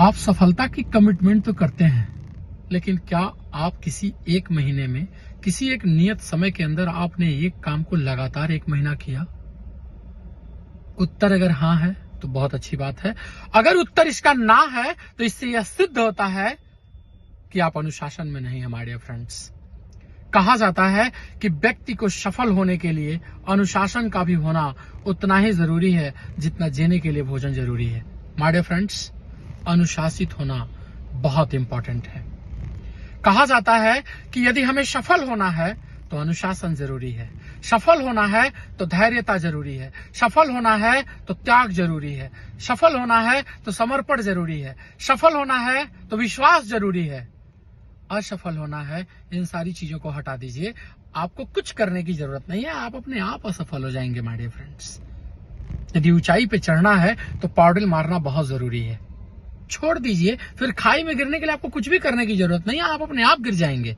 आप सफलता की कमिटमेंट तो करते हैं, लेकिन क्या आप किसी एक महीने में, किसी एक नियत समय के अंदर आपने एक काम को लगातार 1 महीना किया? उत्तर अगर हाँ है तो बहुत अच्छी बात है। अगर उत्तर इसका ना है तो इससे यह सिद्ध होता है कि आप अनुशासन में नहीं हैं माय डियर फ्रेंड्स। कहा जाता है कि व्यक्ति को सफल होने के लिए अनुशासन का भी होना उतना ही जरूरी है जितना जीने के लिए भोजन जरूरी है। माय डियर फ्रेंड्स, अनुशासित होना बहुत इंपॉर्टेंट है। कहा जाता है कि यदि हमें सफल होना है तो अनुशासन जरूरी है, सफल होना है तो धैर्यता जरूरी है, सफल होना है तो त्याग जरूरी है, सफल होना है तो समर्पण जरूरी है, सफल होना है तो विश्वास जरूरी है। असफल होना है, इन सारी चीजों को हटा दीजिए, आपको कुछ करने की जरूरत नहीं है, आप अपने आप असफल हो जाएंगे माय डियर फ्रेंड्स। यदि ऊंचाई पे चढ़ना है तो पैडल मारना बहुत जरूरी है, छोड़ दीजिए, फिर खाई में गिरने के लिए आपको कुछ भी करने की जरूरत नहीं है, आप अपने आप गिर जाएंगे।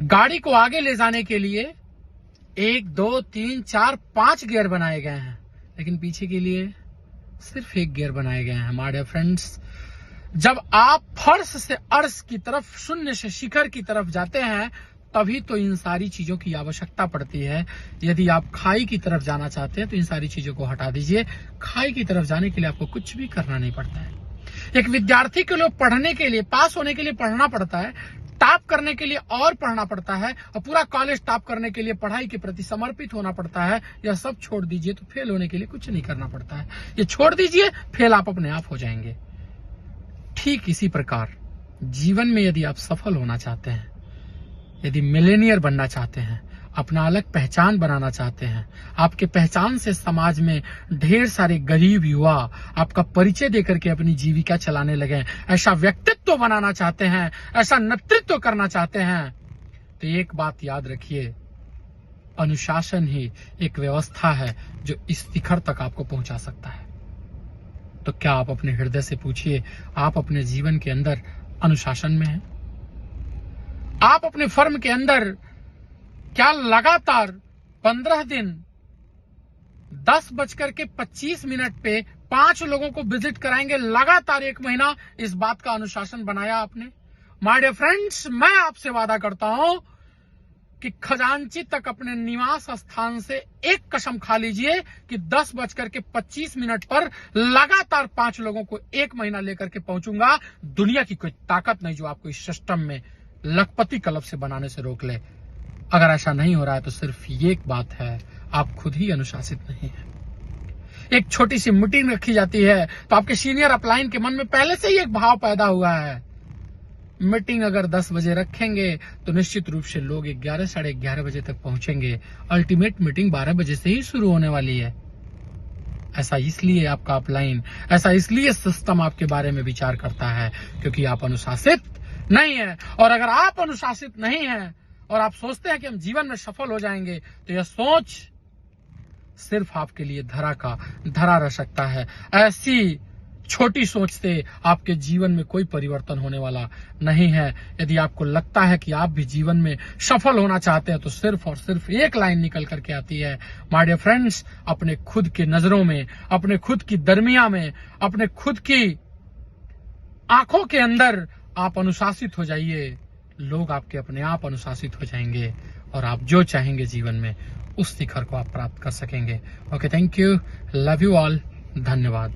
गाड़ी को आगे ले जाने के लिए 1, 2, 3, 4, 5 गियर बनाए गए हैं, लेकिन पीछे के लिए सिर्फ 1 गियर बनाए गए हैं माय डियर फ्रेंड्स। जब आप फर्श से अर्श की तरफ, शून्य से शिखर की तरफ जाते हैं, तभी तो इन सारी चीजों की आवश्यकता पड़ती है। यदि आप खाई की तरफ जाना चाहते हैं तो इन सारी चीजों को हटा दीजिए। खाई की तरफ जाने के लिए आपको कुछ भी करना नहीं पड़ता है। एक विद्यार्थी के लिए पढ़ने के लिए, पास होने के लिए पढ़ना पड़ता है, टॉप करने के लिए और पढ़ना पड़ता है, और पूरा कॉलेज टॉप करने के लिए पढ़ाई के प्रति समर्पित होना पड़ता है। यह सब छोड़ दीजिए तो फेल होने के लिए कुछ नहीं करना पड़ता है। ये छोड़ दीजिए, फेल आप अपने आप हो जाएंगे। ठीक इसी प्रकार जीवन में यदि आप सफल होना चाहते हैं, यदि मिलेनियर बनना चाहते हैं, अपना अलग पहचान बनाना चाहते हैं, आपके पहचान से समाज में ढेर सारे गरीब युवा आपका परिचय देकर के अपनी जीविका चलाने लगे, ऐसा व्यक्तित्व बनाना चाहते हैं, ऐसा नेतृत्व करना चाहते हैं, तो एक बात याद रखिए, अनुशासन ही एक व्यवस्था है जो इस शिखर तक आपको पहुंचा सकता है। तो क्या आप अपने हृदय से पूछिए, आप अपने जीवन के अंदर अनुशासन में हैं? आप अपने फर्म के अंदर क्या लगातार 15 दिन 10:25 पे 5 लोगों को विजिट कराएंगे लगातार 1 महीना? इस बात का अनुशासन बनाया आपने? माय डियर फ्रेंड्स, मैं आपसे वादा करता हूं कि खजांची तक अपने निवास स्थान से एक कसम खा लीजिए कि 10:25 पर लगातार 5 लोगों को 1 महीना लेकर के पहुंचूंगा। दुनिया की कोई ताकत नहीं जो आपको इस सिस्टम में लखपति क्लब से बनाने से रोक ले। अगर ऐसा नहीं हो रहा है तो सिर्फ ये एक बात है, आप खुद ही अनुशासित नहीं है। एक छोटी सी मीटिंग रखी जाती है तो आपके सीनियर अपलाइन के मन में पहले से ही एक भाव पैदा हुआ है, मीटिंग अगर 10 बजे रखेंगे तो निश्चित रूप से लोग 11, साढ़े 11 बजे तक पहुंचेंगे। अल्टीमेट मीटिंग 12 बजे से ही शुरू होने वाली है। ऐसा इसलिए आपका अपलाइन, ऐसा इसलिए सिस्टम आपके बारे में विचार करता है क्योंकि आप अनुशासित नहीं है। और अगर आप अनुशासित नहीं हैं और आप सोचते हैं कि हम जीवन में सफल हो जाएंगे, तो यह सोच सिर्फ आपके लिए धरा रह सकता है। ऐसी छोटी सोच से आपके जीवन में कोई परिवर्तन होने वाला नहीं है। यदि आपको लगता है कि आप भी जीवन में सफल होना चाहते हैं तो सिर्फ और सिर्फ एक लाइन निकल करके आती है, माय डियर फ्रेंड्स, अपने खुद की नजरों में, अपने खुद की दरमिया में, अपने खुद की आंखों के अंदर आप अनुशासित हो जाइए। लोग आपके अपने आप अनुशासित हो जाएंगे और आप जो चाहेंगे जीवन में उस शिखर को आप प्राप्त कर सकेंगे। Okay, thank you, love you all, धन्यवाद।